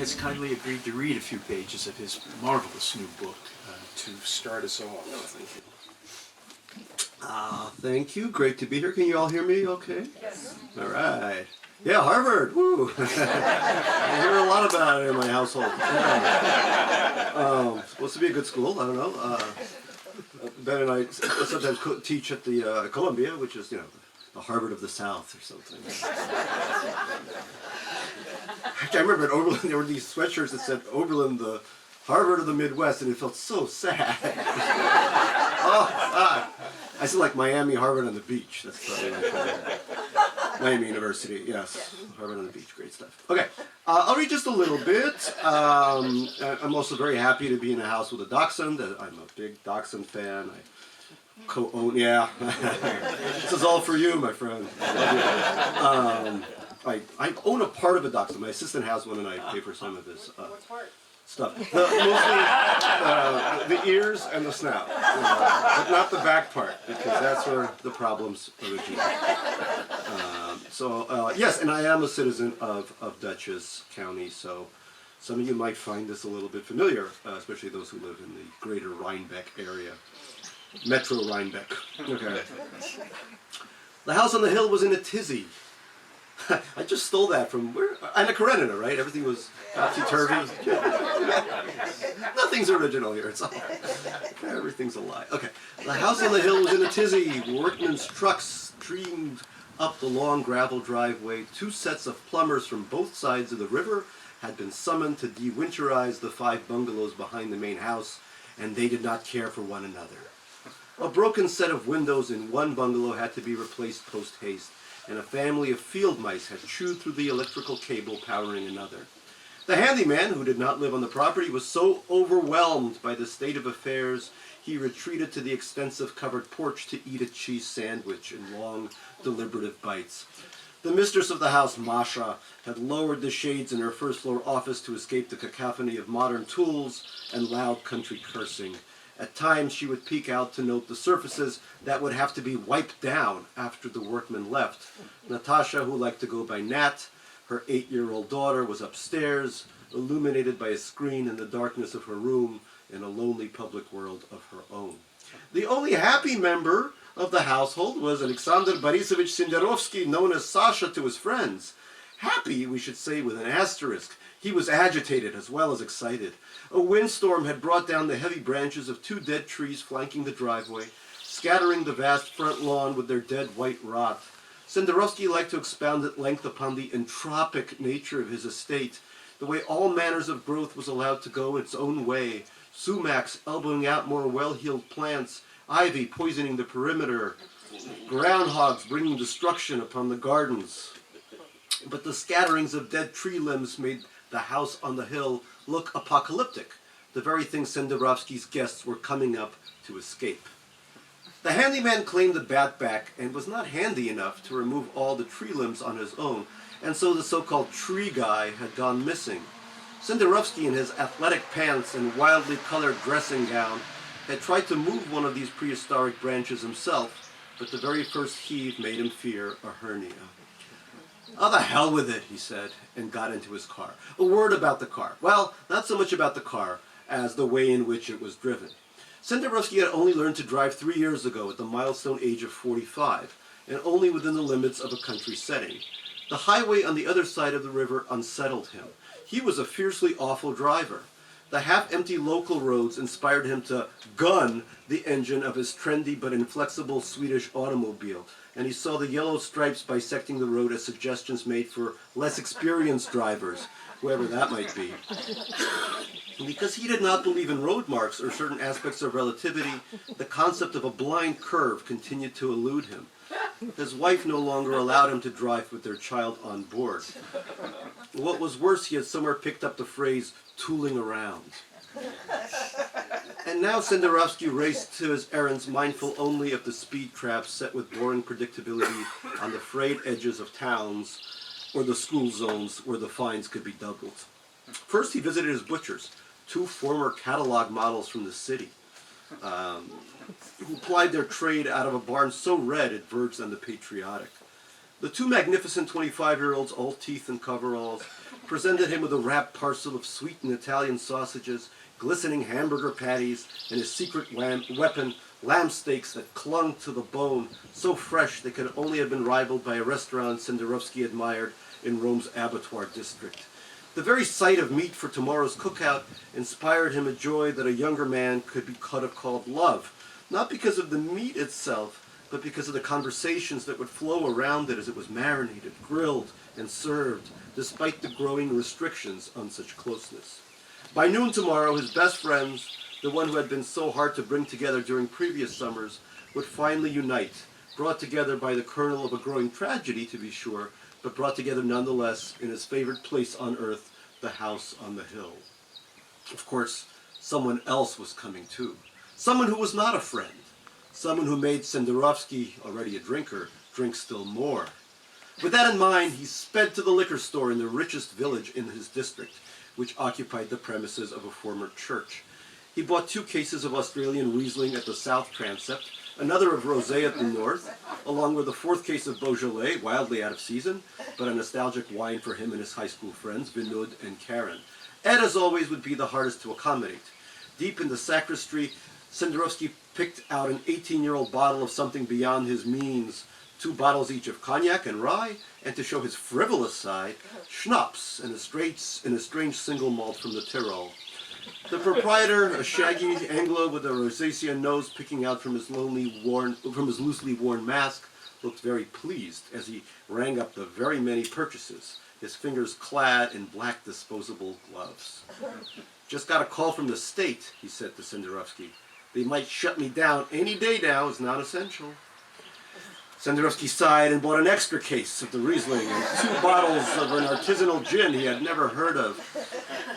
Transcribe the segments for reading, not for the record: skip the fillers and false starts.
has kindly agreed to read a few pages of his marvelous new book to start us off. Thank you. Thank you. Great to be here. Can you all hear me okay? Yes. All right. Yeah, Harvard. Woo. I hear a lot about it in my household. Yeah. Supposed to be a good school. I don't know. Ben and I sometimes teach at the Columbia, which is, the Harvard of the South or something. Actually, I remember at Oberlin there were these sweatshirts that said Oberlin, the Harvard of the Midwest, and it felt so sad. Oh, God. I said like Miami, Harvard on the beach. That's probably Miami University, yes. Harvard on the beach, great stuff. Okay, I'll read just a little bit. I'm also very happy to be in a house with a dachshund. I'm a big dachshund fan. I co-own, yeah. This is all for you, my friend. I love you. I own a part of a dachshund. My assistant has one, and I pay for some of his stuff. Mostly the ears and the snout, but not the back part, because that's where the problems originate. Yes, and I am a citizen of Dutchess County, so some of you might find this a little bit familiar, especially those who live in the greater Rhinebeck area. Metro Rhinebeck. Okay. The house on the hill was in a tizzy. I just stole that from Anna Karenina, right? Everything was topsy-turvy. Nothing's original here. It's all everything's a lie. Okay. The house on the hill was in a tizzy. Workmen's trucks streamed up the long gravel driveway. 2 sets of plumbers from both sides of the river had been summoned to de-winterize the 5 bungalows behind the main house, and they did not care for one another. A broken set of windows in one bungalow had to be replaced post-haste, and a family of field mice had chewed through the electrical cable powering another. The handyman, who did not live on the property, was so overwhelmed by the state of affairs, he retreated to the extensive covered porch to eat a cheese sandwich in long, deliberative bites. The mistress of the house, Masha, had lowered the shades in her first-floor office to escape the cacophony of modern tools and loud country cursing. At times, she would peek out to note the surfaces that would have to be wiped down after the workmen left. Natasha, who liked to go by Nat, her 8-year-old daughter, was upstairs, illuminated by a screen in the darkness of her room in a lonely public world of her own. The only happy member of the household was Alexander Borisovich Sinderovsky, known as Sasha to his friends. Happy, we should say with an asterisk. He was agitated as well as excited. A windstorm had brought down the heavy branches of 2 dead trees flanking the driveway, scattering the vast front lawn with their dead white rot. Sinderovsky liked to expound at length upon the entropic nature of his estate, the way all manners of growth was allowed to go its own way, sumacs elbowing out more well-heeled plants, ivy poisoning the perimeter, groundhogs bringing destruction upon the gardens. But the scatterings of dead tree limbs made the house on the hill look apocalyptic, the very thing Sinderovsky's guests were coming up to escape. The handyman claimed the bat back and was not handy enough to remove all the tree limbs on his own, and so the so-called tree guy had gone missing. Sinderovsky, in his athletic pants and wildly colored dressing gown, had tried to move one of these prehistoric branches himself, but the very first heave made him fear a hernia. "Oh, the hell with it," he said, and got into his car. A word about the car. Well, not so much about the car as the way in which it was driven. Sinderovsky had only learned to drive 3 years ago at the milestone age of 45, and only within the limits of a country setting. The highway on the other side of the river unsettled him. He was a fiercely awful driver. The half-empty local roads inspired him to gun the engine of his trendy but inflexible Swedish automobile, and he saw the yellow stripes bisecting the road as suggestions made for less experienced drivers, whoever that might be. Because he did not believe in road marks or certain aspects of relativity, the concept of a blind curve continued to elude him. His wife no longer allowed him to drive with their child on board. What was worse, he had somewhere picked up the phrase, tooling around. And now Sinderovsky raced to his errands mindful only of the speed traps set with boring predictability on the frayed edges of towns or the school zones where the fines could be doubled. First, he visited his butchers, 2 former catalog models from the city, who plied their trade out of a barn so red it verged on the patriotic. The 2 magnificent 25-year-olds, all teeth and coveralls, presented him with a wrapped parcel of sweetened Italian sausages, glistening hamburger patties, and his secret weapon, lamb steaks that clung to the bone, so fresh they could only have been rivaled by a restaurant Senderovsky admired in Rome's abattoir district. The very sight of meat for tomorrow's cookout inspired him a joy that a younger man could have called love, not because of the meat itself, but because of the conversations that would flow around it as it was marinated, grilled, and served, despite the growing restrictions on such closeness. By noon tomorrow, his best friends, the one who had been so hard to bring together during previous summers, would finally unite, brought together by the kernel of a growing tragedy, to be sure, but brought together nonetheless in his favorite place on earth, the house on the hill. Of course, someone else was coming too. Someone who was not a friend. Someone who made Senderovsky, already a drinker, drink still more. With that in mind, he sped to the liquor store in the richest village in his district, which occupied the premises of a former church. He bought 2 cases of Australian Riesling at the south transept, another of Rosé at the north, along with a 4th case of Beaujolais, wildly out of season, but a nostalgic wine for him and his high school friends, Vinud and Karen. Ed, as always, would be the hardest to accommodate. Deep in the sacristy, Senderovsky picked out an 18-year-old bottle of something beyond his means, 2 bottles each of cognac and rye, and to show his frivolous side, schnapps and a strange single malt from the Tyrol. The proprietor, a shaggy Anglo with a rosacean nose picking out from his loosely worn mask, looked very pleased as he rang up the very many purchases, his fingers clad in black disposable gloves. "Just got a call from the state," he said to Senderovsky. "They might shut me down any day now. It's not essential." Senderovsky sighed and bought an extra case of the Riesling and 2 bottles of an artisanal gin he had never heard of.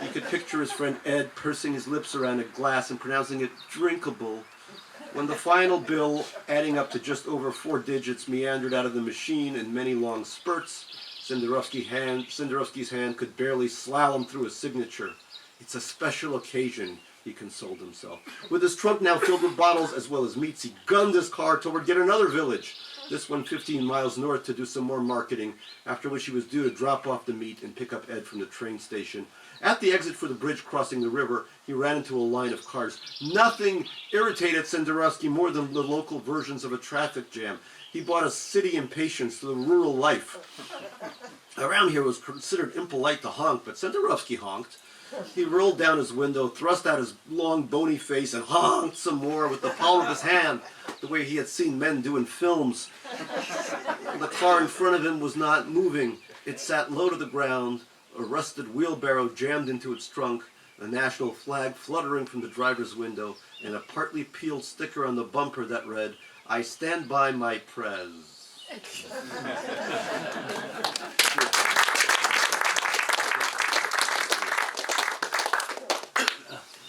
He could picture his friend Ed pursing his lips around a glass and pronouncing it drinkable. When the final bill, adding up to just over 4 digits, meandered out of the machine in many long spurts, Senderovsky's hand could barely slalom through his signature. "It's a special occasion," he consoled himself. With his trunk now filled with bottles as well as meats, he gunned his car toward yet another village, this one 15 miles north, to do some more marketing, after which he was due to drop off the meat and pick up Ed from the train station. At the exit for the bridge crossing the river, he ran into a line of cars. Nothing irritated Senderovsky more than the local versions of a traffic jam. He brought a city impatience to the rural life. Around here it was considered impolite to honk, but Senderovsky honked. He rolled down his window, thrust out his long, bony face, and honked some more with the palm of his hand, the way he had seen men do in films. The car in front of him was not moving. It sat low to the ground, a rusted wheelbarrow jammed into its trunk, a national flag fluttering from the driver's window, and a partly peeled sticker on the bumper that read, "I stand by my prez."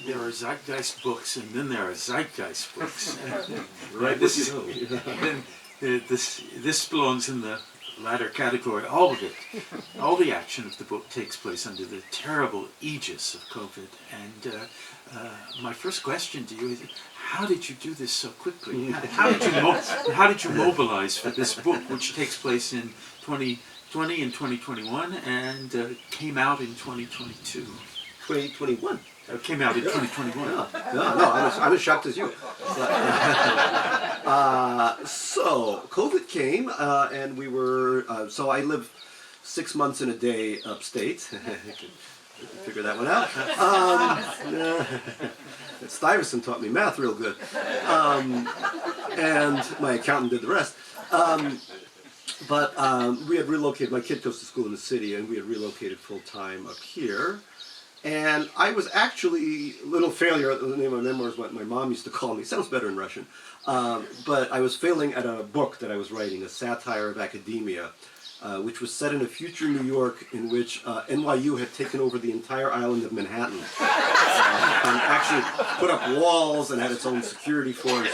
There are zeitgeist books, and then there are zeitgeist books. Right, this belongs in the latter category. All of it, all the action of the book takes place under the terrible aegis of COVID. And my first question to you is, how did you do this so quickly? How did you mobilize for this book, which takes place in 2020 and 2021 and came out in 2022? 2021. It came out in 2021. No, I'm as shocked as you. So COVID came, and we were. So I live 6 months in a day upstate. Figure that one out. Stuyvesant taught me math real good, and my accountant did the rest. But we had relocated. My kid goes to school in the city, and we had relocated full time up here. And I was actually a little failure. The name of my memoir is what my mom used to call me. Sounds better in Russian. But I was failing at a book that I was writing, a satire of academia, which was set in a future New York in which NYU had taken over the entire island of Manhattan. And actually put up walls and had its own security force,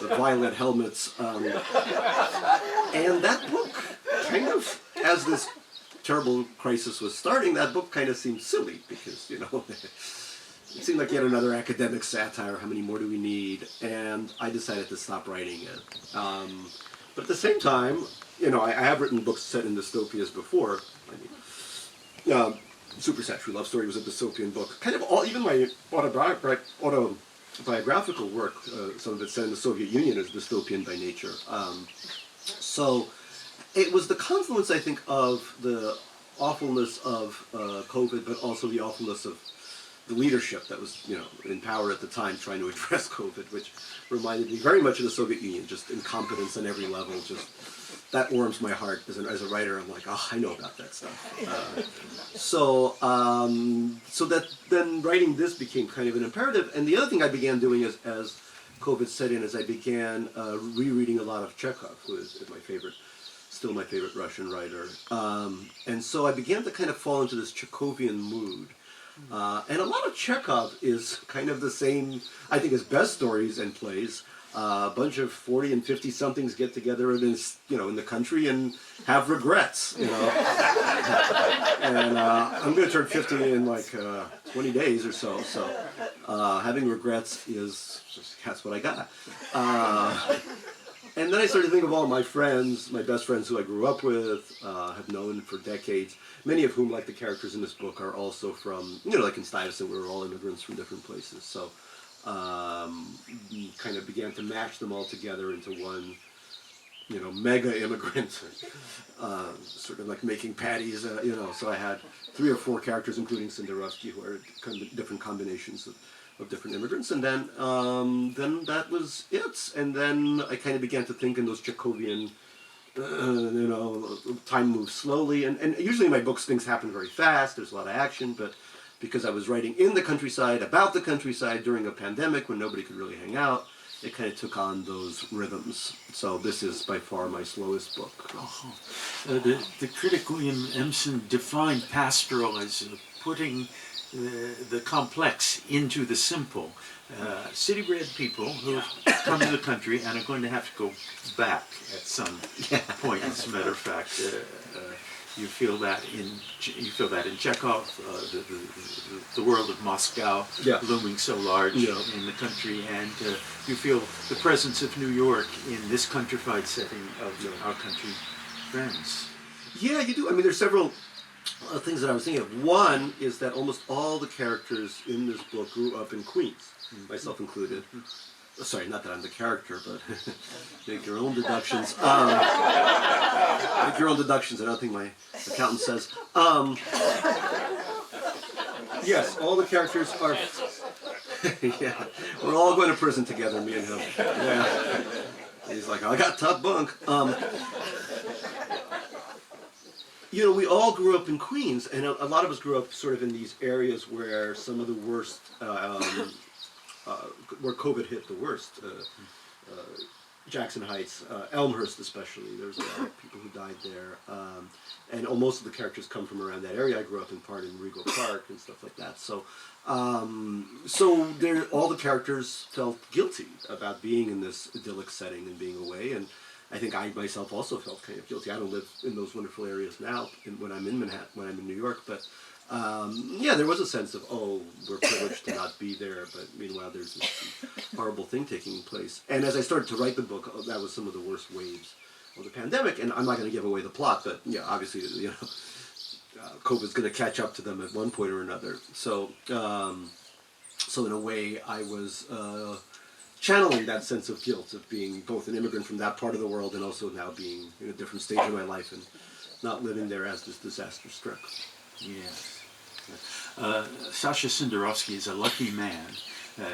the violet helmets. And that book kind of, as this terrible crisis was starting, that book kind of seemed silly because, it seemed like yet another academic satire. How many more do we need? And I decided to stop writing it. But at the same time, I have written books set in dystopias before. Super Sad True Love Story was a dystopian book. Kind of all, even my autobiographical work, some of it set in the Soviet Union, is dystopian by nature. So it was the confluence, I think, of the awfulness of COVID, but also the awfulness of the leadership that was, in power at the time trying to address COVID, which reminded me very much of the Soviet Union, just incompetence on every level. Just that warms my heart as a writer. I'm like, oh, I know about that stuff. So that then writing this became kind of an imperative. And the other thing I began doing as COVID set in is I began rereading a lot of Chekhov, who is still my favorite Russian writer. And so I began to kind of fall into this Chekhovian mood. And a lot of Chekhov is kind of the same, I think, as best stories and plays. A bunch of 40 and 50 somethings get together in the country and have regrets, And I'm going to turn 50 in like 20 days or so. So having regrets that's what I got. And then I started to think of all my friends, my best friends who I grew up with, have known for decades, many of whom, like the characters in this book, are also from, like in Stuyvesant, we were all immigrants from different places. So kind of began to mash them all together into one, mega immigrant, sort of like making patties, So I had 3 or 4 characters, including Cinderovsky, who are different combinations of different immigrants, and then that was it. And then I kind of began to think in those Chekhovian, time moves slowly, and usually in my books things happen very fast. There's a lot of action, but because I was writing in the countryside, about the countryside during a pandemic when nobody could really hang out, it kind of took on those rhythms. So this is by far my slowest book. The critic William Empson defined pastoral as putting the complex into the simple. City-bred people who come to the country and are going to have to go back at some point. As a matter of fact, you feel that in Chekhov, the world of Moscow looming so large in the country, and you feel the presence of New York in this countrified setting of our country friends. Yeah, you do. I mean, there's several things that I was thinking of. One is that almost all the characters in this book grew up in Queens, myself included. Sorry, not that I'm the character, but make your own deductions. Make your own deductions. I don't think my accountant says. Yes, all the characters are. Yeah, we're all going to prison together, me and him. Yeah, he's like, I got tough bunk. We all grew up in Queens, and a lot of us grew up sort of in these areas where some of the worst, where COVID hit the worst. Jackson Heights, Elmhurst especially, there's a lot of people who died there. And most of the characters come from around that area. I grew up in part in Rego Park and stuff like that. So all the characters felt guilty about being in this idyllic setting and being away. And I think I myself also felt kind of guilty. I don't live in those wonderful areas now when I'm in Manhattan, when I'm in New York, but there was a sense of, we're privileged to not be there, but meanwhile there's this horrible thing taking place. And as I started to write the book, that was some of the worst waves of the pandemic, and I'm not going to give away the plot, but obviously, COVID's going to catch up to them at one point or another. So in a way, I was channeling that sense of guilt of being both an immigrant from that part of the world and also now being in a different stage of my life and not living there as this disaster struck. Yes. Sasha Cinderovsky is a lucky man.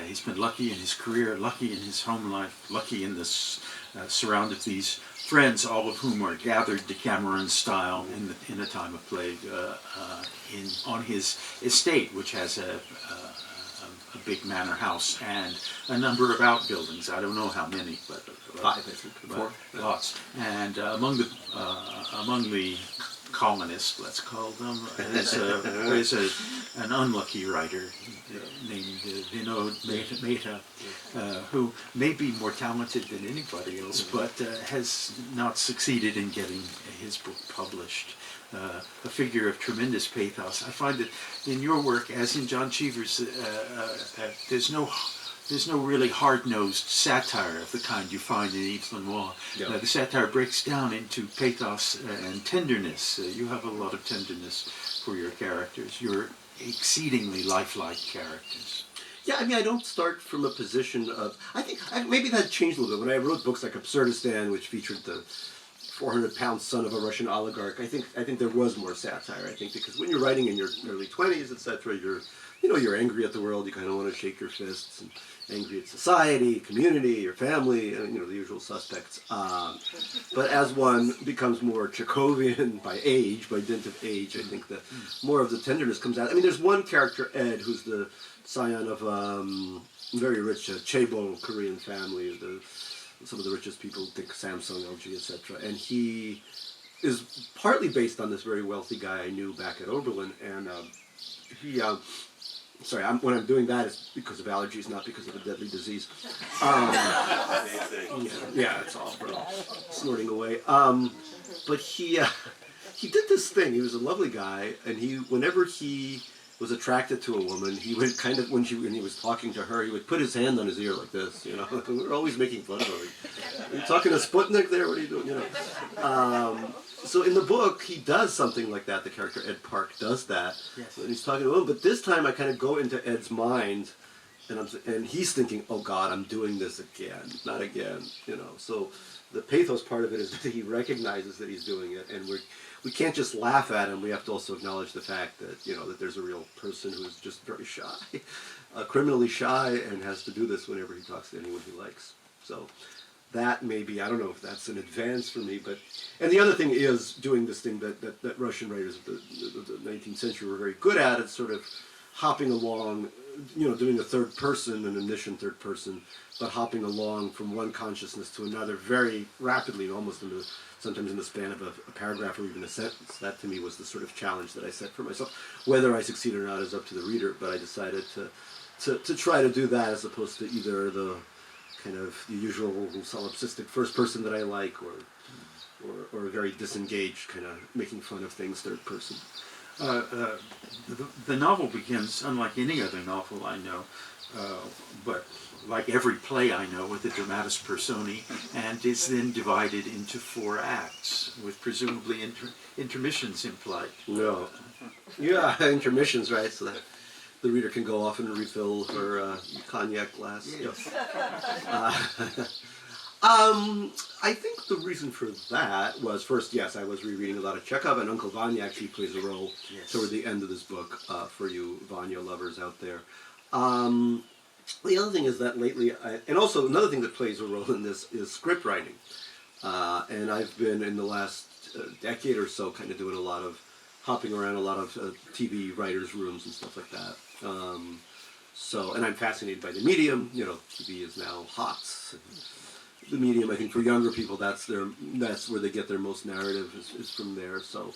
He's been lucky in his career, lucky in his home life, lucky in this surround of these friends, all of whom are gathered Decameron style in a time of plague on his estate, which has a big manor house and a number of outbuildings. I don't know how many, but 5, I think, 4. Lots. And among the colonists, let's call them, there's an unlucky writer named Vinod Mehta, who may be more talented than anybody else, but has not succeeded in getting his book published. A figure of tremendous pathos. I find that in your work, as in John Cheever's, there's no there's no really hard-nosed satire of the kind you find in Yves Lenoir. Yeah. The satire breaks down into pathos and tenderness. You have a lot of tenderness for your characters. You're exceedingly lifelike characters. Yeah, I mean, I don't start from a position of... maybe that changed a little bit. When I wrote books like Absurdistan, which featured the 400-pound son of a Russian oligarch, I think there was more satire. I think because when you're writing in your early 20s, etc., you're angry at the world. You kind of want to shake your fists, and angry at society, community, your family, and the usual suspects. But as one becomes more Chekhovian by dint of age, I think that more of the tenderness comes out. I mean, there's one character, Ed, who's the scion of very rich chaebol Korean family. Some of the richest people think Samsung, LG, etc. And he is partly based on this very wealthy guy I knew back at Oberlin, and when I'm doing that, it's because of allergies, not because of a deadly disease. Yeah, it's all snorting away. But he did this thing. He was a lovely guy, and whenever he was attracted to a woman, he would kind of, when he was talking to her, he would put his hand on his ear like this, We were always making fun of him. Are you talking to Sputnik there? What are you doing? So in the book, he does something like that. The character Ed Park does that. Yes. And he's talking to a woman. But this time, I kind of go into Ed's mind, and he's thinking, "Oh God, I'm doing this again, not again." So the pathos part of it is that he recognizes that he's doing it, and we can't just laugh at him. We have to also acknowledge the fact that that there's a real person who's just very shy, criminally shy, and has to do this whenever he talks to anyone he likes. So that maybe, I don't know if that's an advance for me, and the other thing is doing this thing that Russian writers of the 19th century were very good at. It's sort of hopping along, doing a third person, an omniscient third person, but hopping along from one consciousness to another very rapidly, almost sometimes in the span of a paragraph or even a sentence. That to me was the sort of challenge that I set for myself. Whether I succeed or not is up to the reader, but I decided to try to do that as opposed to either the kind of the usual solipsistic first person that I like, or a very disengaged kind of making fun of things third person. The novel begins, unlike any other novel I know, but like every play I know, with a dramatis personae, and is then divided into 4 acts, with presumably intermissions implied. No. Yeah, intermissions, right? So that the reader can go off and refill her cognac glass. Yes. I think the reason for that was, first, yes, I was rereading a lot of Chekhov, and Uncle Vanya actually plays a role toward the end of this book, for you Vanya lovers out there. The other thing is that lately, and also another thing that plays a role in this is script writing. And I've been, in the last decade or so, kind of doing a lot of hopping around a lot of TV writers' rooms and stuff like that. And I'm fascinated by the medium. TV is now hot. The medium, I think, for younger people, that's where they get their most narrative is from there. So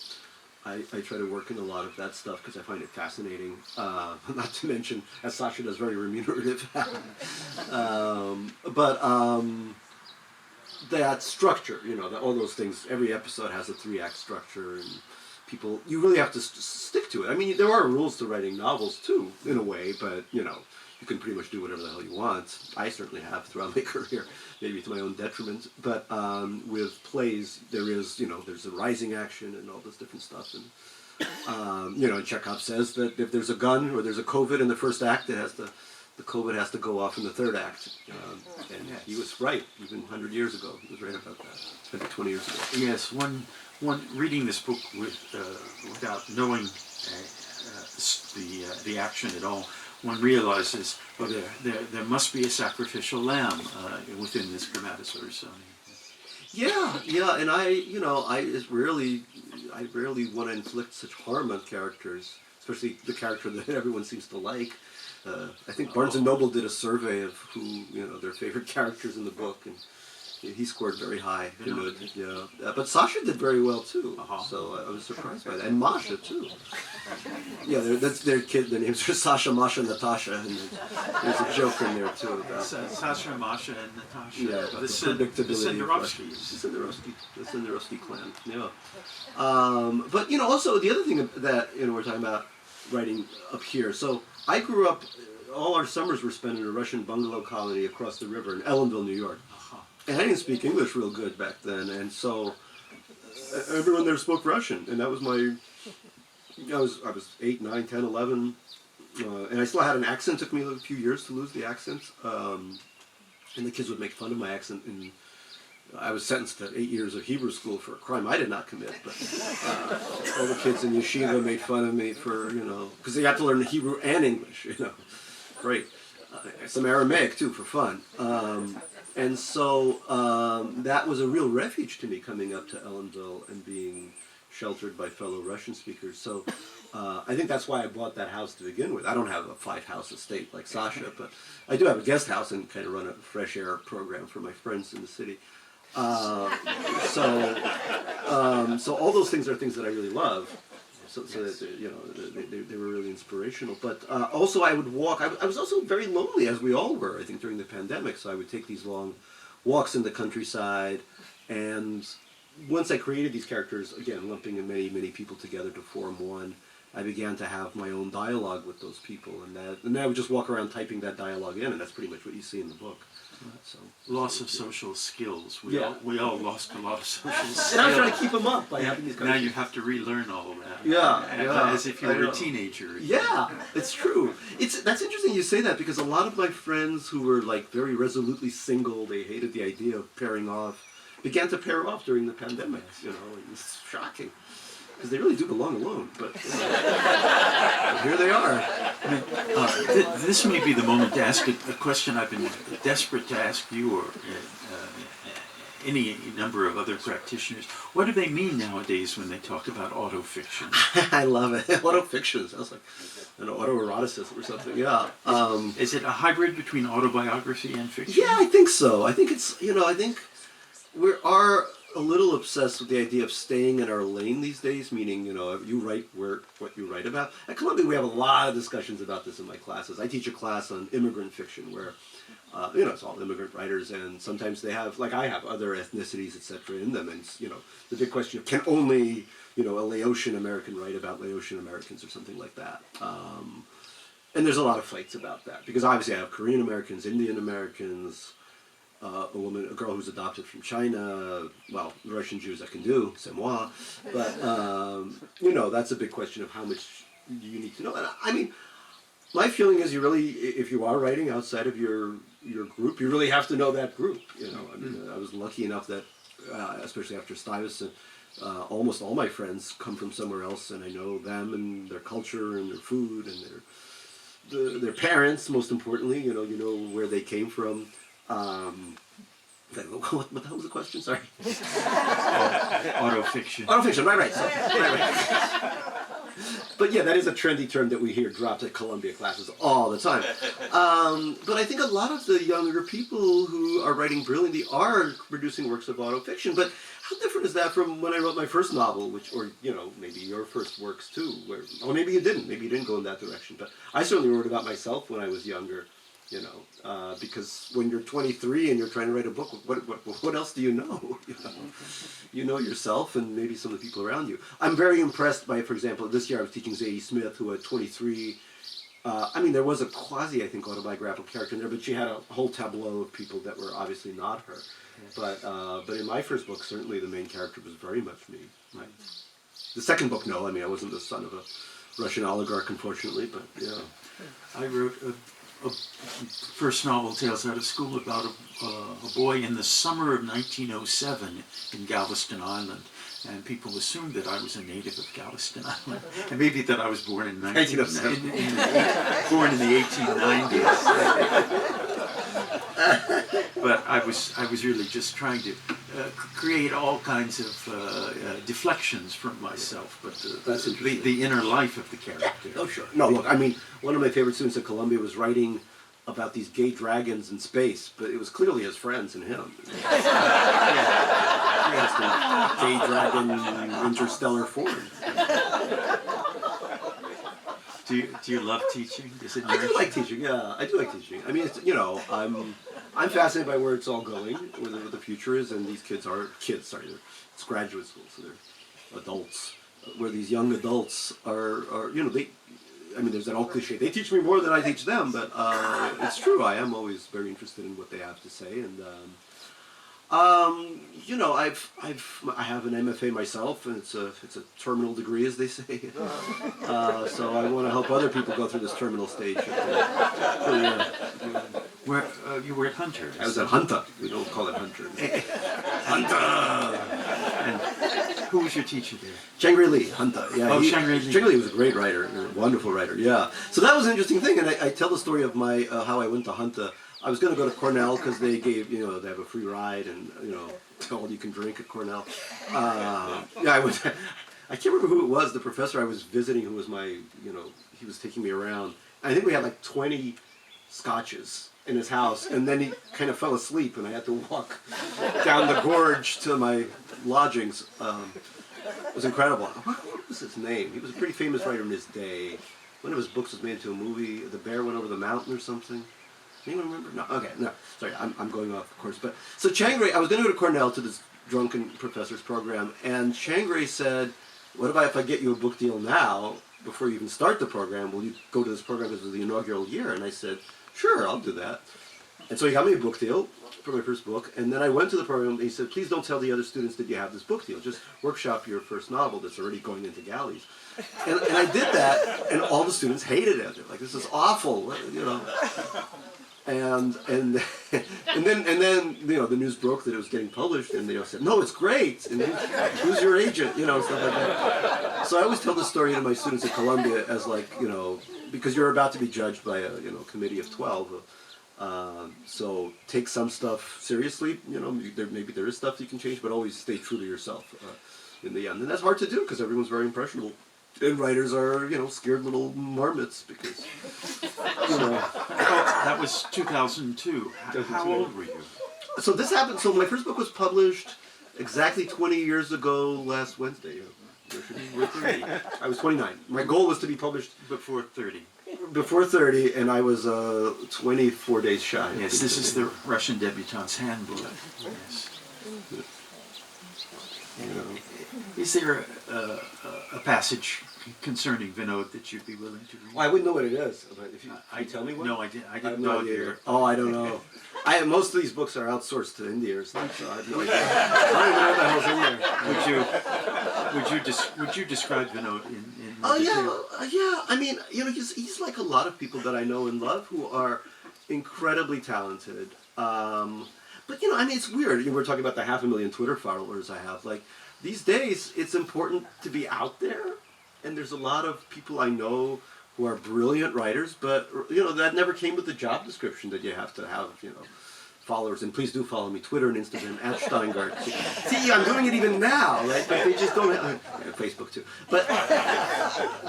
I try to work in a lot of that stuff because I find it fascinating. Not to mention, as Sasha does, very remunerative. That structure, all those things. Every episode has a 3-act structure, and you really have to stick to it. I mean, there are rules to writing novels too, in a way, but you can pretty much do whatever the hell you want. I certainly have throughout my career, maybe to my own detriment. But with plays, there's a rising action and all this different stuff. And Chekhov says that if there's a gun or there's a COVID in the first act, the COVID has to go off in the third act. And he was right, even 100 years ago. He was right about that. Maybe 20 years ago. Yes, one reading this book without knowing the action at all, one realizes, there must be a sacrificial lamb within this dramatis personae. Yeah, and I rarely want to inflict such harm on characters, especially the character that everyone seems to like. I think Barnes & Noble did a survey of who, their favorite characters in the book, and he scored very high. But Sasha did very well too, so I was surprised by that. And Masha too. Yeah, that's their kid. Their names are Sasha, Masha, Natasha, and there's a joke in there too about Sasha, Masha, and Natasha. Yeah, about the predictability of the Cinderovsky clan. Yeah. But also the other thing that we're talking about writing up here. So I grew up all our summers were spent in a Russian bungalow colony across the river in Ellenville, New York. Uh-huh. And I didn't speak English real good back then, and so everyone there spoke Russian, and that was my. I was 8, 9, 10, 11, and I still had an accent. It took me a few years to lose the accent, and the kids would make fun of my accent. And I was sentenced to 8 years of Hebrew school for a crime I did not commit. But all the kids in yeshiva made fun of me for because they had to learn Hebrew and English. Great, some Aramaic too for fun. And so that was a real refuge to me coming up to Ellenville and being sheltered by fellow Russian speakers. So I think that's why I bought that house to begin with. I don't have a 5-house estate like Sasha, but I do have a guest house and kind of run a fresh air program for my friends in the city. So all those things are things that I really love. So that, they were really inspirational. But also I would walk. I was also very lonely, as we all were, I think, during the pandemic. So I would take these long walks in the countryside. And once I created these characters, again, lumping many, many people together to form one, I began to have my own dialogue with those people. And I would just walk around typing that dialogue in, and that's pretty much what you see in the book. So Loss of social skills. We all lost a lot of social skills. And I was trying to keep them up by having these. Now you have to relearn all of that. Yeah. As if you were a teenager. Yeah, it's true. That's interesting you say that, because a lot of my friends who were like very resolutely single, they hated the idea of pairing off, began to pair off during the pandemic. It's shocking. Because they really do belong alone, but here they are. This may be the moment to ask a question I've been desperate to ask you or any number of other practitioners. What do they mean nowadays when they talk about autofiction? I love it. Autofiction sounds like an autoeroticism or something. Yeah. Is it a hybrid between autobiography and fiction? Yeah, I think so. I think it's, I think we are a little obsessed with the idea of staying in our lane these days, meaning, you write what you write about. At Columbia, we have a lot of discussions about this in my classes. I teach a class on immigrant fiction where, it's all immigrant writers, and sometimes they have, like I have, other ethnicities, etc. in them, and, the big question of can only, a Laotian American write about Laotian Americans or something like that. And there's a lot of fights about that, because obviously I have Korean Americans, Indian Americans, a girl who's adopted from China, well, Russian Jews I can do, c'est moi, but, that's a big question of how much you need to know. And I mean, my feeling is if you are writing outside of your group, you really have to know that group, I mean, I was lucky enough that, especially after Stuyvesant, almost all my friends come from somewhere else, and I know them and their culture and their food and their parents, most importantly, you know where they came from. What the hell was the question? Sorry. Autofiction. Autofiction, right. Right. But yeah, that is a trendy term that we hear dropped at Columbia classes all the time. But I think a lot of the younger people who are writing brilliantly are producing works of autofiction. But how different is that from when I wrote my first novel, or maybe your first works too, or maybe you didn't go in that direction. But I certainly wrote about myself when I was younger. Because when you're 23 and you're trying to write a book, what else do you know? You know yourself and maybe some of the people around you. I'm very impressed by, for example, this year I was teaching Zadie Smith, who at 23, there was a quasi, I think, autobiographical character in there, but she had a whole tableau of people that were obviously not her. But in my first book, certainly the main character was very much me. Right? The second book, no. I wasn't the son of a Russian oligarch, unfortunately, but yeah. I wrote a first novel, Tales Out of School, about a boy in the summer of 1907 in Galveston Island. And people assumed that I was a native of Galveston Island. And maybe that I was born in 1907. Born in the 1890s. But I was really just trying to create all kinds of deflections from myself, but that's the inner life of the character. Oh, sure. No, look, one of my favorite students at Columbia was writing about these gay dragons in space, but it was clearly his friends and him. Gay dragon interstellar form. Do you love teaching? I do like teaching. Yeah, I do like teaching. It's, I'm fascinated by where it's all going, where the future is, and these kids are it's graduate school, so they're adults. Where these young adults are I mean, there's that old cliche, they teach me more than I teach them, but it's true, I am always very interested in what they have to say, and you know, I have an MFA myself, and it's a terminal degree, as they say. So I want to help other people go through this terminal stage of their career. Where you were at Hunter? I was at Hunter. We don't call it Hunter. Hunter. And who was your teacher there? Shangri Li, Hunter. Yeah. Oh, Shangri Li. Shangri Li was a great writer, a wonderful writer. Yeah. So that was an interesting thing, and I tell the story of my how I went to Hunter. I was going to go to Cornell because they gave, you know, they have a free ride and, you know, all you can drink at Cornell. Yeah, I went. I can't remember who it was. The professor I was visiting, who was my, you know, he was taking me around. I think we had like 20 scotches in his house, and then he kind of fell asleep, and I had to walk down the gorge to my lodgings. It was incredible. What was his name? He was a pretty famous writer in his day. One of his books was made into a movie. The Bear Went Over the Mountain or something. Anyone remember? No. Okay. No. Sorry. I'm going off, of course. But so Changray, I was going to go to Cornell to this drunken professor's program, and Changray said, "What about if I get you a book deal now, before you even start the program? Will you go to this program because it was the inaugural year?" And I said, "Sure, I'll do that." And so he got me a book deal for my first book, and then I went to the program, and he said, "Please don't tell the other students that you have this book deal. Just workshop your first novel that's already going into galleys." And I did that, and all the students hated it. They're like, "This is awful," you know. And then you know, the news broke that it was getting published, and they all said, "No, it's great. And who's your agent?" You know, stuff like that. So I always tell this story to my students at Columbia as like, you know, because you're about to be judged by a, you know, committee of 12. So take some stuff seriously. You know, maybe there is stuff you can change, but always stay true to yourself in the end. And that's hard to do because everyone's very impressionable. And writers are, you know, scared little marmots because, you know. That was 2002. How old were you? So this happened, so my first book was published exactly 20 years ago last Wednesday. We're 30. I was 29. My goal was to be published Before 30. before 30, and I was 24 days shy. Yes, this is the Russian Debutante's Handbook. Yes. You know. Is there a passage concerning Vinod that you'd be willing to read? Well, I wouldn't know what it is, but if you tell me what? No, I I didn't have know no it idea. either. Oh, I don't know. Most of these books are outsourced to India or something, so I have no idea. I don't even know what the hell's in there. Would you describe Vinod in Oh detail? yeah. I mean, you know, he's like a lot of people that I know and love who are incredibly talented. But you know, I mean, it's weird. You were talking about the 500,000 Twitter followers I have. Like these days, it's important to be out there, and there's a lot of people I know who are brilliant writers, but you know, that never came with the job description that you have to have, you know, followers. And please do follow me, Twitter and Instagram at Shteyngart. See, I'm doing it even now, right? But they just don't have Facebook too. But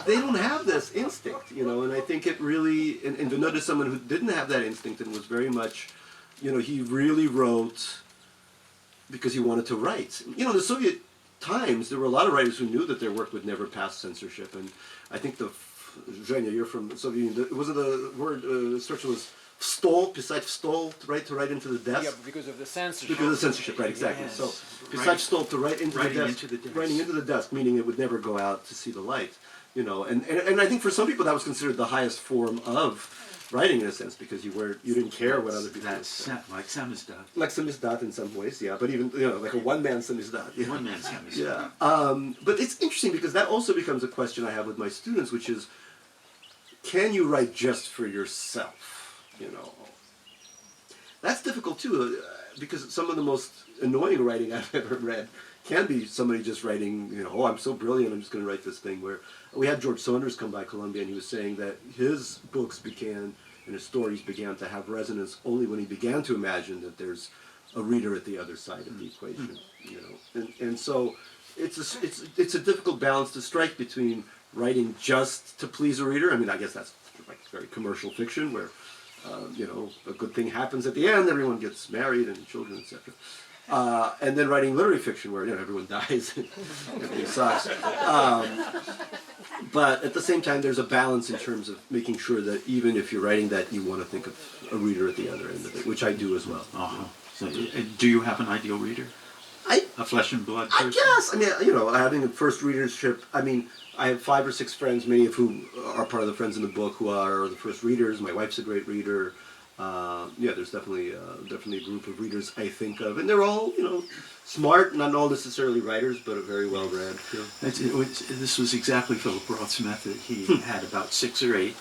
they don't have this instinct, you know. And I think it really, and Vinod is someone who didn't have that instinct and was very much, you know, he really wrote because he wanted to write. You know, the Soviet times, there were a lot of writers who knew that their work would never pass censorship, and I think Zhenya, you're from the Soviet Union, wasn't the word, instruction was stol, besides stol, to write into the desk? Yeah, because of the censorship. Because of the censorship, right, exactly. Yes. So, besides stol, to writing into the desk. Writing into the desk, meaning it would never go out to see the light, you know, and I think for some people that was considered the highest form of writing in a sense, because you didn't care what other people said. Like samizdat. Like samizdat in some ways, yeah, but even, you know, like a one-man samizdat. You know? One man samizdat. Yeah, but it's interesting because that also becomes a question I have with my students, which is, can you write just for yourself? You know, that's difficult too, because some of the most annoying writing I've ever read can be somebody just writing, you know, oh, I'm so brilliant, I'm just going to write this thing. Where we had George Saunders come by Columbia, and he was saying that his books began and his stories began to have resonance only when he began to imagine that there's a reader at the other side of the equation. You know, and so it's a difficult balance to strike between writing just to please a reader. I mean, I guess that's like very commercial fiction where, you know, a good thing happens at the end, everyone gets married and children, etc. And then writing literary fiction where, you know, everyone dies and everything sucks. But at the same time, there's a balance in terms of making sure that even if you're writing that, you want to think of a reader at the other end of it, which I do as well. Uh-huh. So, do you have an ideal reader? A flesh and blood I person? guess. I mean, having a first readership. I mean, I have 5 or 6 friends, many of whom are part of the friends in the book who are the first readers. My wife's a great reader. There's definitely a group of readers I think of, and they're all smart, not all necessarily writers, but very well read. This was exactly Philip Roth's method. He had about 6 or 8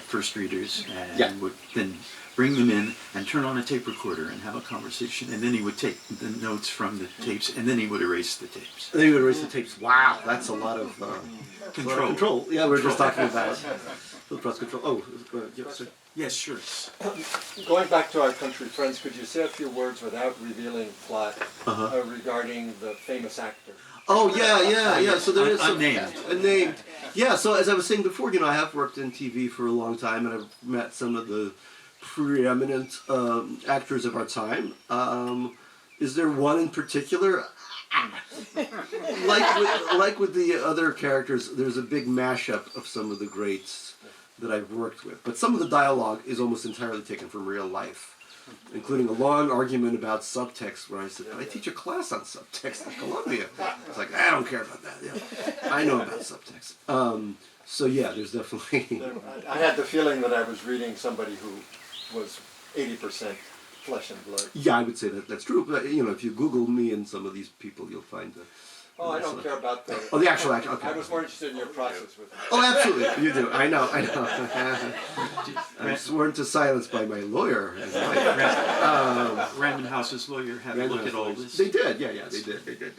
first readers, and would then bring them in and turn on a tape recorder and have a conversation, and then he would take the notes from the tapes, and then he would erase the tapes. And then he would erase the tapes. Wow, that's a lot of control. Yeah, we were just talking about Philip Roth's control. Oh, yes, sir. Yes, sure. Going back to our country friends, could you say a few words without revealing plot regarding the famous actor? Oh, yeah. So there is some unnamed. Unnamed. Yeah, so as I was saying before, I have worked in TV for a long time, and I've met some of the preeminent actors of our time. Is there one in particular? Like with the other characters, there's a big mashup of some of the greats that I've worked with. But some of the dialogue is almost entirely taken from real life, including a long argument about subtext where I said, I teach a class on subtext at Columbia. It's like, I don't care about that. Yeah, I know about subtext. So yeah, there's definitely... I had the feeling that I was reading somebody who was 80% flesh and blood. Yeah, I would say that's true. But if you Google me and some of these people, you'll find the... Oh, I don't care about the... Oh, the actual actor. Okay. I was more interested in your process with it. Oh, absolutely. You do. I know. I'm sworn to silence by my lawyer. Random House's lawyer had a look at all this. They did. Yeah. They did.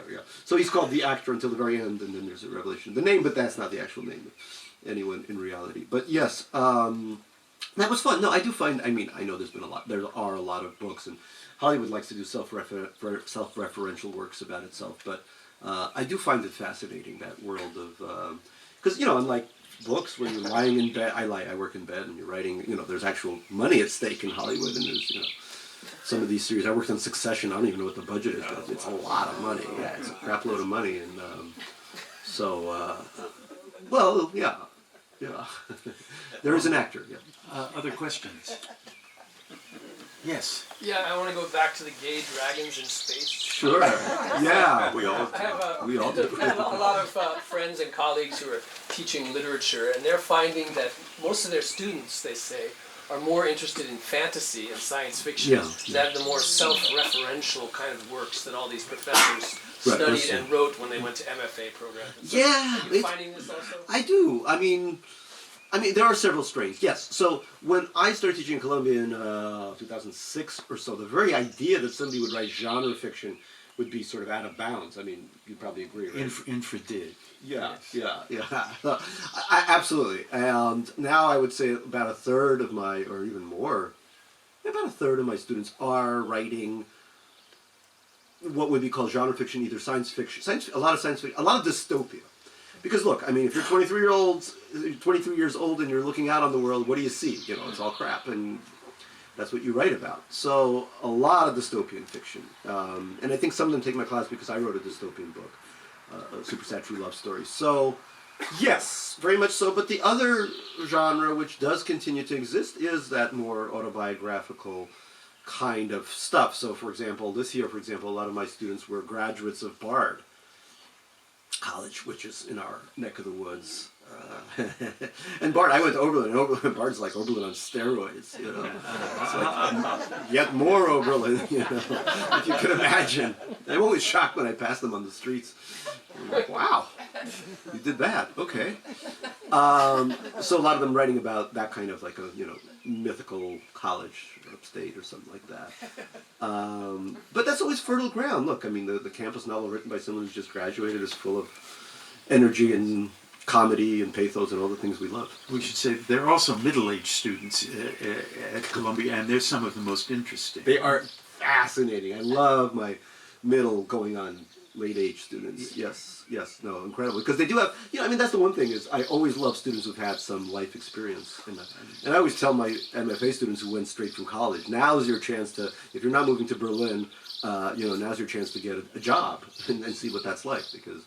Yeah. So he's called the actor until the very end, and then there's a revelation of the name, but that's not the actual name of anyone in reality. But yes, that was fun. No, I do find, I know there are a lot of books, and Hollywood likes to do self-referential works about itself, but I do find it fascinating, that world of, because, unlike books where you're lying in bed, I work in bed and you're writing, there's actual money at stake in Hollywood, and there's, some of these series. I worked on Succession. I don't even know what the budget is, but it's a lot of money. Yeah, it's a crap load of money, and there is an actor. Yeah. Other questions? Yes. Yeah, I want to go back to the gay dragons in space. Sure. Yeah. We all do. I have a lot of friends and colleagues who are teaching literature, and they're finding that most of their students, they say, are more interested in fantasy and science fiction than the more self-referential kind of works that all these professors studied and wrote when they went to MFA programs. Yeah. Are you finding this also? I do. I mean, there are several strains, yes. So when I started teaching in Columbia in 2006 or so, the very idea that somebody would write genre fiction would be sort of out of bounds. I mean, you'd probably agree, right? Infra did. Yeah. Absolutely. And now I would say about a third of my, or even more, about a third of my students are writing what would be called genre fiction, either science fiction, a lot of science fiction, a lot of dystopia. Because look, if you're 23 years old and you're looking out on the world, what do you see? It's all crap, and that's what you write about. So a lot of dystopian fiction, and I think some of them take my class because I wrote a dystopian book, a supersaturated love story. So yes, very much so. But the other genre, which does continue to exist, is that more autobiographical kind of stuff. So this year, a lot of my students were graduates of Bard College, which is in our neck of the woods. And Bard, I went to Oberlin, and Bard's like Oberlin on steroids, It's like yet more Oberlin, if you can imagine. I'm always shocked when I pass them on the streets. I'm like, wow, you did that, okay. So a lot of them writing about that kind of like a, mythical college upstate or something like that. But that's always fertile ground. Look, the campus novel written by someone who's just graduated is full of energy and comedy and pathos and all the things we love. We should say there are also middle-aged students at Columbia, and they're some of the most interesting. They are fascinating. I love my middle going on late-age students. Yes, no, incredible. Because they do have, that's the one thing is I always love students who've had some life experience. And I always tell my MFA students who went straight from college, now's your chance to, if you're not moving to Berlin, now's your chance to get a job and see what that's like. Because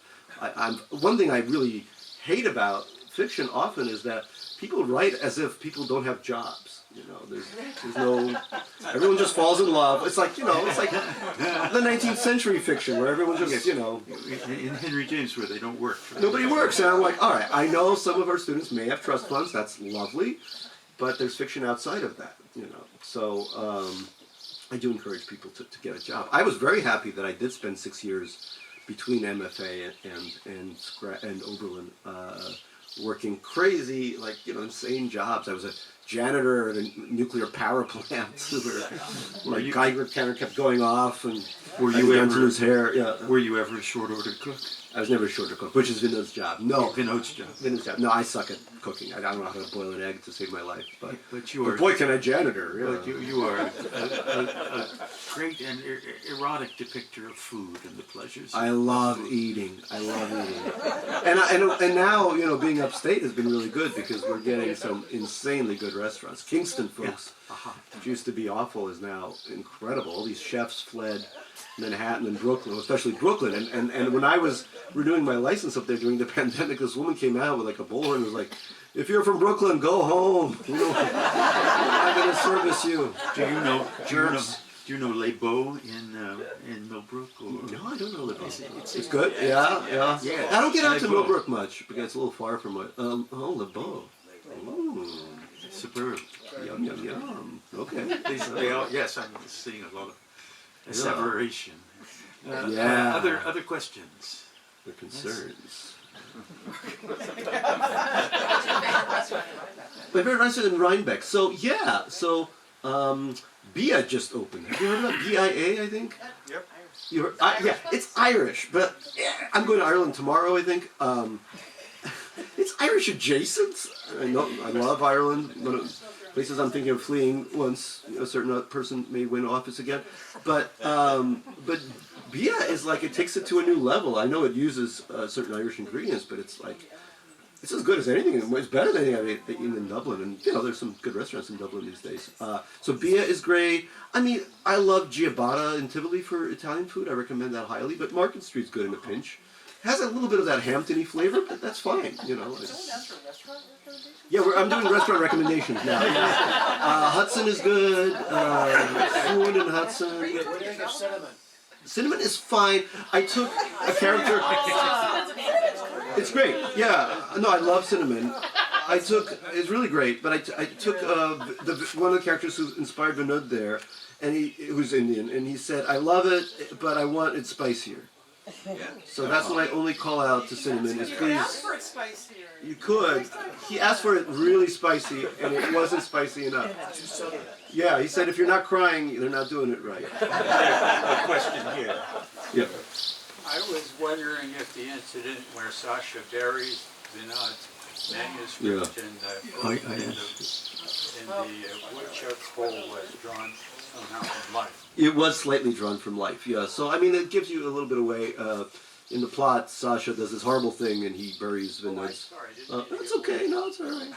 one thing I really hate about fiction often is that people write as if people don't have jobs. You know, there's no, everyone just falls in love. It's like, you know, it's like the 19th century fiction where everyone just, you know. In Henry James, where they don't work. Nobody works. And I'm like, all right, I know some of our students may have trust funds. That's lovely. But there's fiction outside of that, you know. So I do encourage people to get a job. I was very happy that I did spend 6 years between MFA and Oberlin working crazy, like, you know, insane jobs. I was a janitor at a nuclear power plant where my Geiger counter kept going off and Were you I began to ever- lose hair. Yeah. Were you ever a short order cook? I was never a shorter cook, which is Vinod's job. No. Vinod's job. Vinod's job. No, I suck at cooking. I don't know how to boil an egg to save my life. But you are. boy, can I janitor. Yeah. But you are a great and erotic depictor of food and the pleasures. I love eating. I love eating. And now, you know, being upstate has been really good because we're getting some insanely good restaurants. Kingston, folks, which used to be awful, is now incredible. All these chefs fled Manhattan and Brooklyn, especially Brooklyn. And when I was renewing my license up there during the pandemic, this woman came out with like a bullhorn and was like, "If you're from Brooklyn, go home. You know, I'm going to service you." Do you know? Jerks. Do you know Les Beaux in Millbrook? Or? No, I don't know the It's It's good? Yeah. Yeah. I don't get out Les to Beaux. Millbrook much because it's a little far from my... Le Beau. Ooh. Superb. Yum, yum, yum. Okay. They all, yes, I'm seeing a lot of asseveration. Yeah. Other questions? The concerns. My favorite restaurant in Rhinebeck. So, yeah. So, BIA just opened. Have you heard about BIA, I think? Yep. You heard, yeah, it's Irish, but I'm going to Ireland tomorrow, I think. It's Irish adjacent. I love Ireland. One of the places I'm thinking of fleeing once a certain person may win office again. But Bia is like, it takes it to a new level. I know it uses certain Irish ingredients, but it's like, it's as good as anything. It's better than anything I've eaten in Dublin. And, you know, there's some good restaurants in Dublin these days. So Bia is great. I mean, I love Ciabatta in Tivoli for Italian food. I recommend that highly. But Market Street's good in a pinch. Has a little bit of that Hampton-y flavor, but that's fine, you know. Yeah, I'm doing restaurant recommendations now. Hudson is good. Food in Hudson. What do you think of cinnamon? Cinnamon is fine. I took a character. It's great. Yeah. No, I love cinnamon. It's really great. But I took one of the characters who inspired Vinod there, and who's Indian, and he said, "I love it, but I want it spicier." So that's what I only call out to cinnamon is please. Ask for it spicier. You could. He asked for it really spicy, and it wasn't spicy enough. Yeah, he said if you're not crying, they're not doing it right. A question here. Yeah. I was wondering if the incident where Sasha buries Vinod's manuscript in the woodchuck hole was drawn somehow from life. It was slightly drawn from life, yeah. So, I mean, it gives you a little bit away. In the plot, Sasha does this horrible thing and he buries Vinod's. It's okay, no, it's all right.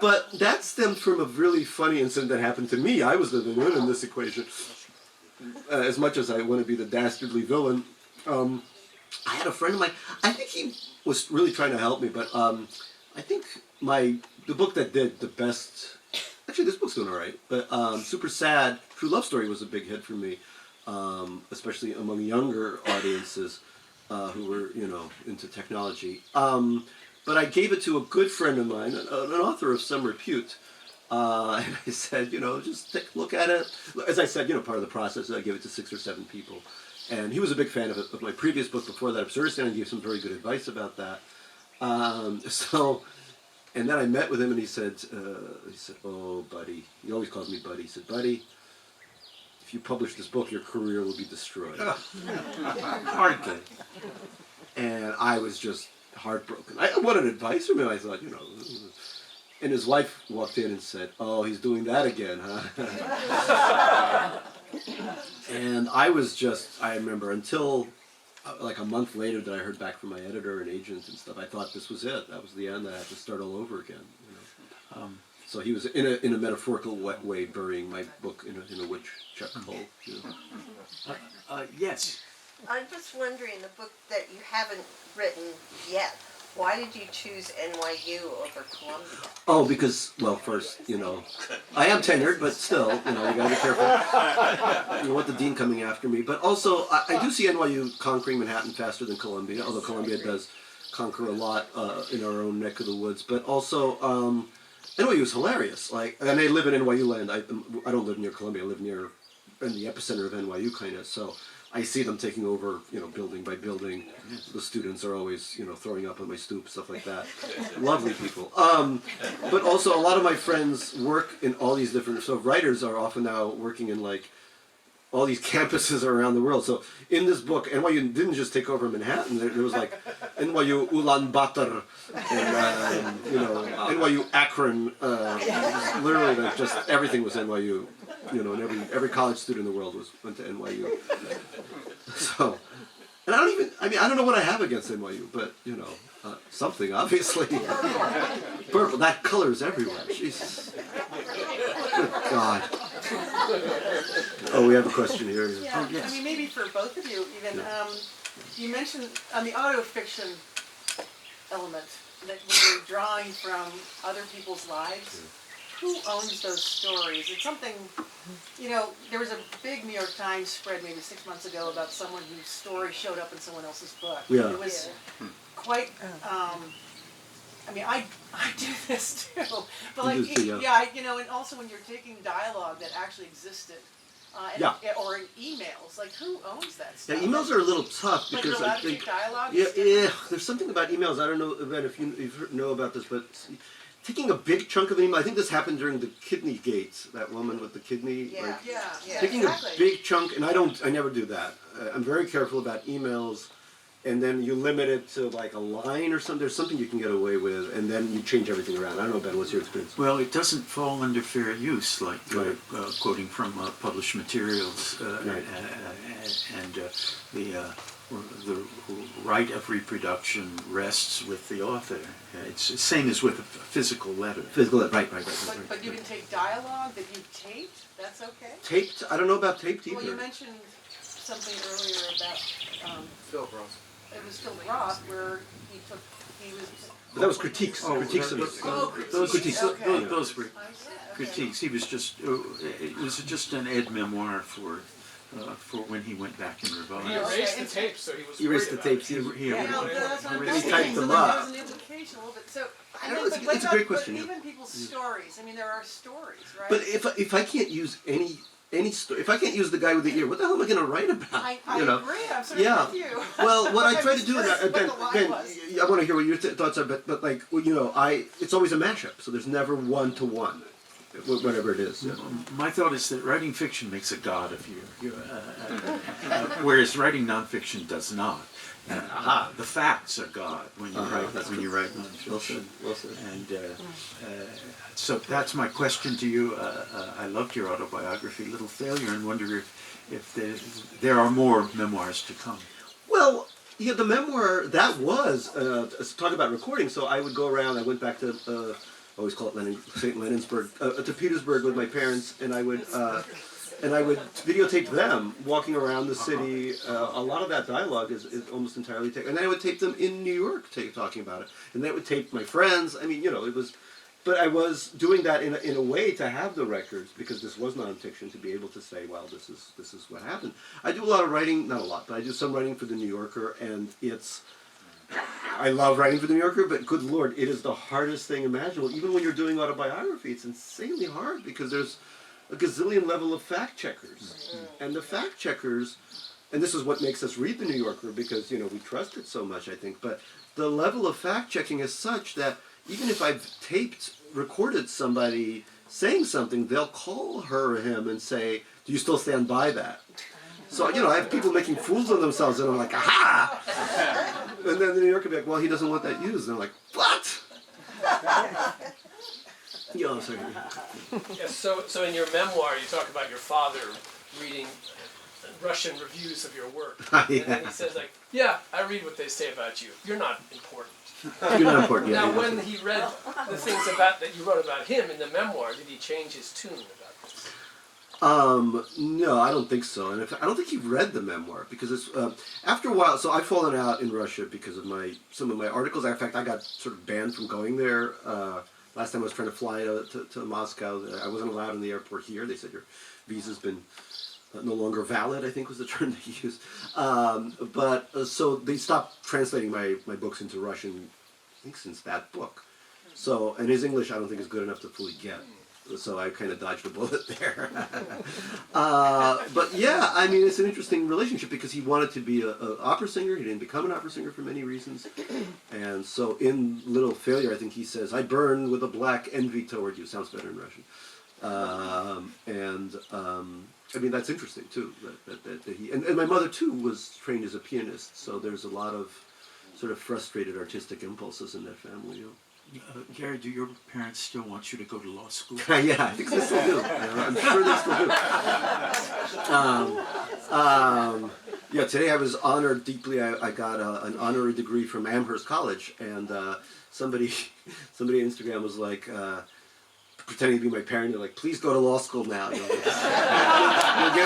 But that stemmed from a really funny incident that happened to me. I was the Vinod in this equation. As much as I want to be the dastardly villain, I had a friend of mine, I think he was really trying to help me, but I think the book that did the best, actually this book's doing all right, but Super Sad, True Love Story was a big hit for me, especially among younger audiences who were, you know, into technology. But I gave it to a good friend of mine, an author of some repute, and I said, you know, just take a look at it. As I said, you know, part of the process, I gave it to 6 or 7 people. And he was a big fan of my previous book before that, Absurdistan, and gave some very good advice about that. And then I met with him, and he said, "Oh, buddy," he always calls me buddy. He said, "Buddy, if you publish this book, your career will be destroyed." Hardly. And I was just heartbroken. I wanted advice from him. I thought, you know. And his wife walked in and said, "Oh, he's doing that again, huh?" And I remember until like a month later that I heard back from my editor and agent and stuff, I thought this was it. That was the end. I had to start all over again. You know? So he was in a metaphorical way burying my book in a woodchuck hole. You know? Yes. I'm just wondering, the book that you haven't written yet, Why did you choose NYU over Columbia? Oh, because, well, first, I am tenured, but still, you gotta be careful. You want the dean coming after me. But also, I do see NYU conquering Manhattan faster than Columbia, although Columbia does conquer a lot in our own neck of the woods. But also, NYU is hilarious. And I live in NYU land. I don't live near Columbia. I live in the epicenter of NYU, kind of. So I see them taking over, building by building. The students are always, throwing up on my stoop, stuff like that. Lovely people. But also, a lot of my friends work in all these different. So writers are often now working in all these campuses around the world. So in this book, NYU didn't just take over Manhattan. There was NYU Ulaanbaatar, and NYU Akron. Literally, just everything was NYU. And every college student in the world went to NYU. So, and I don't know what I have against NYU, but something obviously. Purple, that color is everywhere. Jesus. Good God. Oh, we have a question here. Yeah, Oh, yes. I mean, maybe for both of you, even, you mentioned on the auto-fiction element, that when you're drawing from other people's lives, who owns those stories? It's something, there was a big New York Times spread maybe 6 months ago about someone whose story showed up in someone else's book. Yeah. It was quite, I do this too, but You do too, yeah. and also when you're taking dialogue that actually existed, or in emails, who owns that Yeah, stuff? emails are a little tough because you're allowed I to think. take dialogue? Yeah, there's something about emails. I don't know, Ben, if you know about this, but taking a big chunk of an email. I think this happened during the kidney gates. That woman with the kidney. Yeah, Taking exactly. a big chunk, and I never do that. I'm very careful about emails, and then you limit it to a line or something. There's something you can get away with, and then you change everything around. I don't know, Ben, what's your experience? Well, it doesn't fall under fair use, like Right. quoting from published materials, Right. and the right of reproduction rests with the author. It's the same as with a physical letter. Right. But you can take dialogue that you've taped? That's okay? Taped? I don't know about taped either. Well, you mentioned something earlier about, Phil Ross. it was Phil Roth, where he was... But that was critiques. Critiques of it. Those critiques. Okay. Those were I see, okay. critiques. He was just it was just an Ed memoir for when he went back and revised. He erased the tapes, so he was You erased the worried about tapes. it. He Yeah, no, that's what I'm He thinking. typed So them then up. there's an implication a little bit. So, I know, it's a great question, But yeah. even people's stories, there are stories, right? But if I can't use any story, if I can't use the guy with the ear, what the hell am I going to write about? I you know? agree, I'm sort Yeah. of with you. Well, what I I'm try to just do, curious and what the line was. I want to hear what your thoughts are, but it's always a mashup, so there's never one to one, whatever it is. Yeah. My thought is that writing fiction makes a god of you, whereas writing nonfiction does not. The facts are God when you write nonfiction. Well said. And so that's my question to you. I loved your autobiography, Little Failure, and wonder if there are more memoirs to come. Well, yeah, the memoir, that was, talk about recording, so I would go around, I went back to, I always call it St. Lenin'sburg, to Petersburg with my parents, and I would videotape them walking around the city. A lot of that dialogue is almost entirely taken. And then I would tape them in New York talking about it. And then I would tape my friends. it was... But I was doing that in a way to have the records, because this was nonfiction, to be able to say, well, this is what happened. I do a lot of writing, not a lot, but I do some writing for the New Yorker, and I love writing for the New Yorker, but good Lord, it is the hardest thing imaginable. Even when you're doing autobiography, it's insanely hard, because there's a gazillion level of fact checkers. And the fact checkers, and this is what makes us read the New Yorker, because, we trust it so much, I think, but the level of fact checking is such that even if I've recorded somebody saying something, they'll call her or him and say, do you still stand by that? So, I have people making fools of themselves, and I'm like, aha! And then the New Yorker will be like, well, he doesn't want that used. And I'm like, what? Sorry. Yes, so in your memoir, you talk about your father reading Russian reviews of your work. Yeah. And then he says, yeah, I read what they say about you. You're not important. You're not important yet. Now, when he read the things that you wrote about him in the memoir, did he change his tune about this? No, I don't think so. And I don't think he read the memoir because it's after a while. So I've fallen out in Russia because of some of my articles. In fact, I got sort of banned from going there. Last time I was trying to fly to Moscow, I wasn't allowed in the airport here. They said your visa's been no longer valid, I think was the term they used. So they stopped translating my books into Russian, I think since that book. So, and his English I don't think is good enough to fully get. So I kind of dodged a bullet there. But yeah, I mean, it's an interesting relationship because he wanted to be an opera singer. He didn't become an opera singer for many reasons. And so in Little Failure, I think he says, I burn with a black envy toward you. Sounds better in Russian. I mean, that's interesting too. That he, and my mother too was trained as a pianist. So there's a lot of sort of frustrated artistic impulses in that family. You know? Gary, do your parents still want you to go to law school? Yeah, I think they still do. I'm sure they still do. Yeah, today I was honored deeply. I got an honorary degree from Amherst College, and somebody on Instagram was like, pretending to be my parent, they're like, please go to law school now. You'll get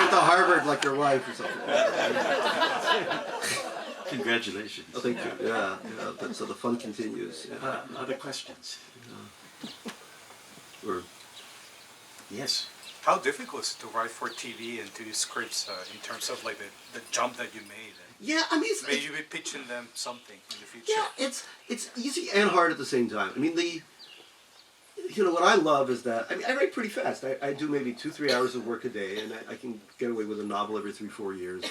into Harvard like your wife or something. Congratulations. Oh, thank you. Yeah. But so the fun continues. Yeah. Other questions? Or Yes. How difficult is it to write for TV and to do scripts in terms of like the jump that you made? yeah, I mean, Maybe you'll be pitching them something in the future. yeah, it's easy and hard at the same time. I mean, what I love is that, I mean, I write pretty fast. I do maybe 2-3 hours of work a day, and I can get away with a novel every 3-4 years.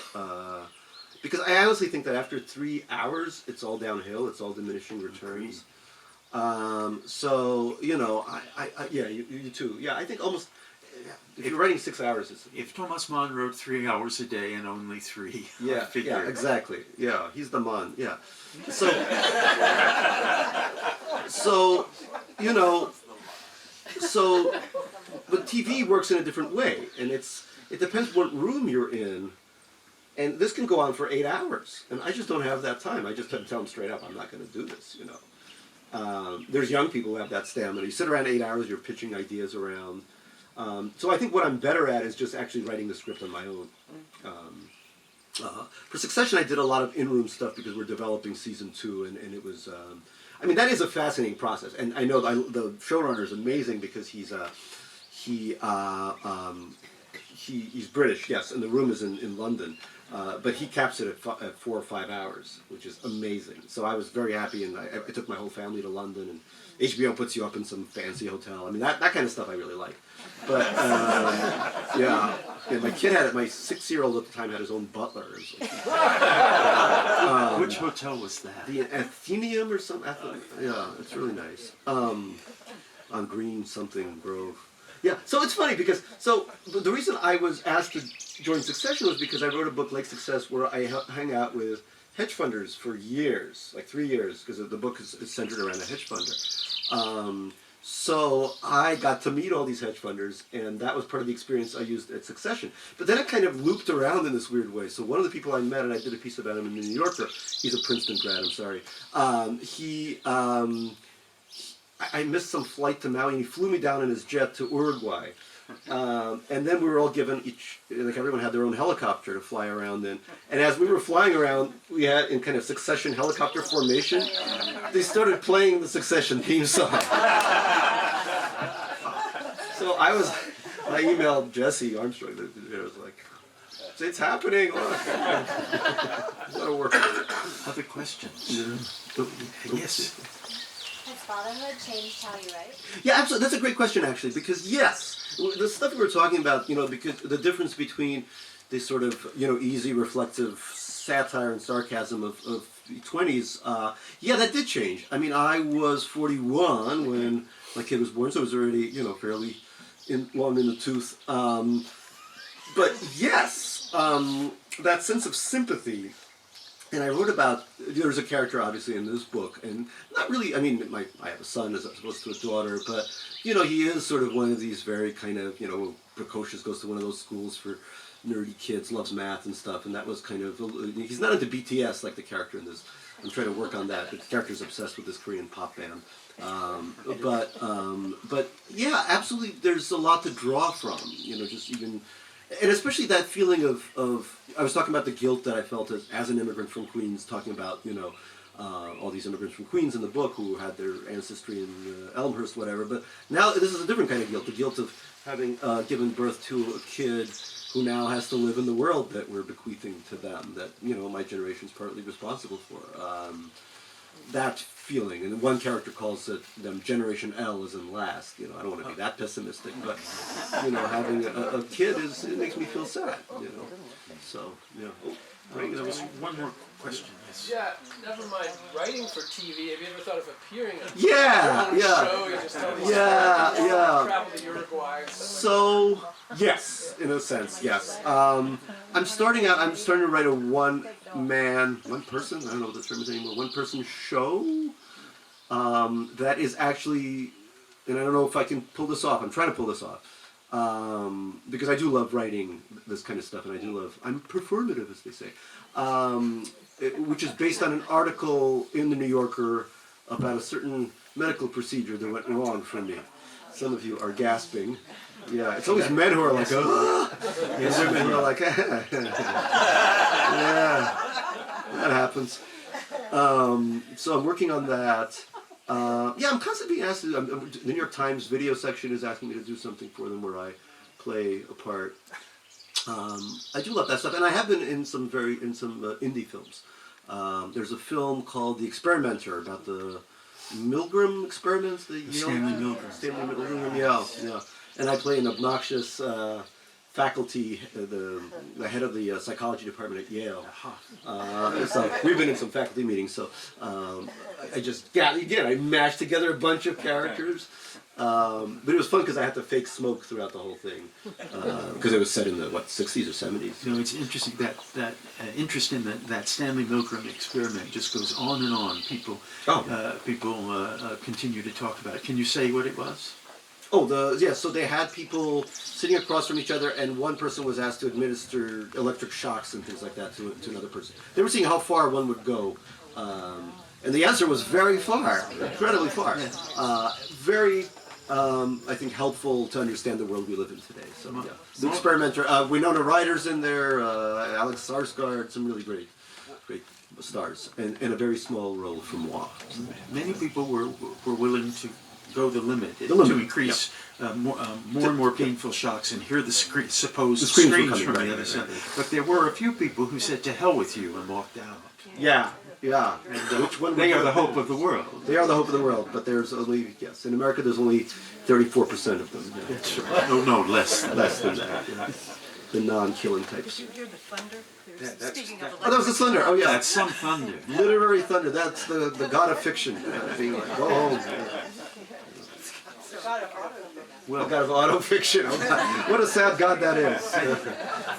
Because I honestly think that after 3 hours, it's all downhill. It's all diminishing returns. So, yeah, you too. Yeah, I think almost, if you're writing 6 hours, it's... If Thomas Mann wrote 3 hours a day and only 3, Yeah, figure. yeah, exactly. Yeah, he's the Mann, yeah. So, but TV works in a different way, and it depends what room you're in. And this can go on for 8 hours, and I just don't have that time. I just have to tell them straight up, I'm not going to do this, There's young people who have that stamina. You sit around 8 hours, you're pitching ideas around. So I think what I'm better at is just actually writing the script on my own. For Succession, I did a lot of in-room stuff because we're developing season 2, and it was... I mean, that is a fascinating process, and I know the showrunner is amazing because he's British, yes, and the room is in London. But he caps it at 4 or 5 hours, which is amazing. So I was very happy, and I took my whole family to London, and HBO puts you up in some fancy hotel. I mean, that kind of stuff I really like. But, yeah, my 6-year-old at the time had his own butler. Which hotel was that? The Athenaeum or something. Yeah, it's really nice. On Green something Grove. Yeah, so it's funny because, the reason I was asked to join Succession was because I wrote a book, Lake Success, where I hang out with hedge funders for years, like 3 years, because the book is centered around a hedge funder. So I got to meet all these hedge funders, and that was part of the experience I used at Succession. But then it kind of looped around in this weird way. So one of the people I met, and I did a piece about him in the New Yorker, he's a Princeton grad, I'm sorry, I missed some flight to Maui, and he flew me down in his jet to Uruguay. And then we were all given everyone had their own helicopter to fly around in. And as we were flying around, we had, in kind of Succession helicopter formation, they started playing the Succession theme song. So I emailed Jesse Armstrong, I was like, it's happening. That'll work. Other questions? Yeah. Yes. Has fatherhood changed how you write? Yeah, absolutely. That's a great question, actually, because yes, the stuff we were talking about, because the difference between the sort of, easy, reflective satire and sarcasm of the 20s, yeah, that did change. I mean, I was 41 when my kid was born, so it was already, fairly long in the tooth. But yes, that sense of sympathy. And I wrote about, there's a character obviously in this book, and not really, I mean, I have a son as opposed to a daughter, but, he is sort of one of these very kind of, precocious, goes to one of those schools for nerdy kids, loves math and stuff, and that was kind of, he's not into BTS like the character in this. I'm trying to work on that, but the character's obsessed with this Korean pop band. But yeah, absolutely. There's a lot to draw from. Just even, and especially that feeling of I was talking about the guilt that I felt as an immigrant from Queens, talking about all these immigrants from Queens in the book who had their ancestry in Elmhurst, whatever. But now this is a different kind of guilt, the guilt of having given birth to a kid who now has to live in the world that we're bequeathing to them, that my generation's partly responsible for. That feeling, and one character calls them Generation L as in last. I don't want to be that pessimistic, but having a kid it makes me feel sad. So There was one more question. Yes. Yeah, never mind writing for TV. Have you ever thought of appearing on Yeah, your own yeah. show? You just tell these Yeah, stories, yeah. travel to Uruguay and stuff So yes, in a sense, yes. I'm starting to write a one person. I don't know what the term is anymore. One person show that is actually, and I don't know if I can pull this off. I'm trying to pull this off because I do love writing this kind of stuff, and I'm performative, as they say, which is based on an article in the New Yorker about a certain medical procedure that went wrong for me. Some of you are gasping. Yeah, it's always men who are like, oh, and women who are like, yeah, that happens. So I'm working on that. I'm constantly being asked to, the New York Times video section is asking me to do something for them where I play a part. I do love that stuff, and I have been in some indie films. There's a film called The Experimenter about the Milgram experiments. Stanley Milgram. Stanley Milgram, yeah. And I play an obnoxious faculty, the head of the psychology department at Yale. So we've been in some faculty meetings, so I mashed together a bunch of characters. But it was fun because I had to fake smoke throughout the whole thing because it was set in the 60s or 70s. It's interesting that interest in that Stanley Milgram experiment just goes on and on. People continue to talk about it. Can you say what it was? So they had people sitting across from each other, and one person was asked to administer electric shocks and things like that to another person. They were seeing how far one would go, and the answer was very far, incredibly far. Very, I think, helpful to understand the world we live in today. So, yeah. The Experimenter, Winona Ryder's in there, Alex Skarsgård, some really great stars, and a very small role from Moi. Many people were willing to go the limit to increase more and more painful shocks and hear the supposed screams from the other side. But there were a few people who said, "To hell with you," and walked out. Yeah. And, which one? They are the hope of the world. They are the hope of the world, but there's only, in America there's only 34% of them. That's right. No, less than that. The non-killing types. Did you hear the thunder? Speaking of That was the thunder. Oh yeah. That's some thunder. Literary thunder. That's the god of fiction. Being like, go home. The god of auto fiction. What a sad god that is.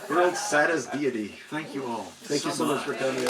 World's saddest deity. Thank you all. Thank you so much for coming.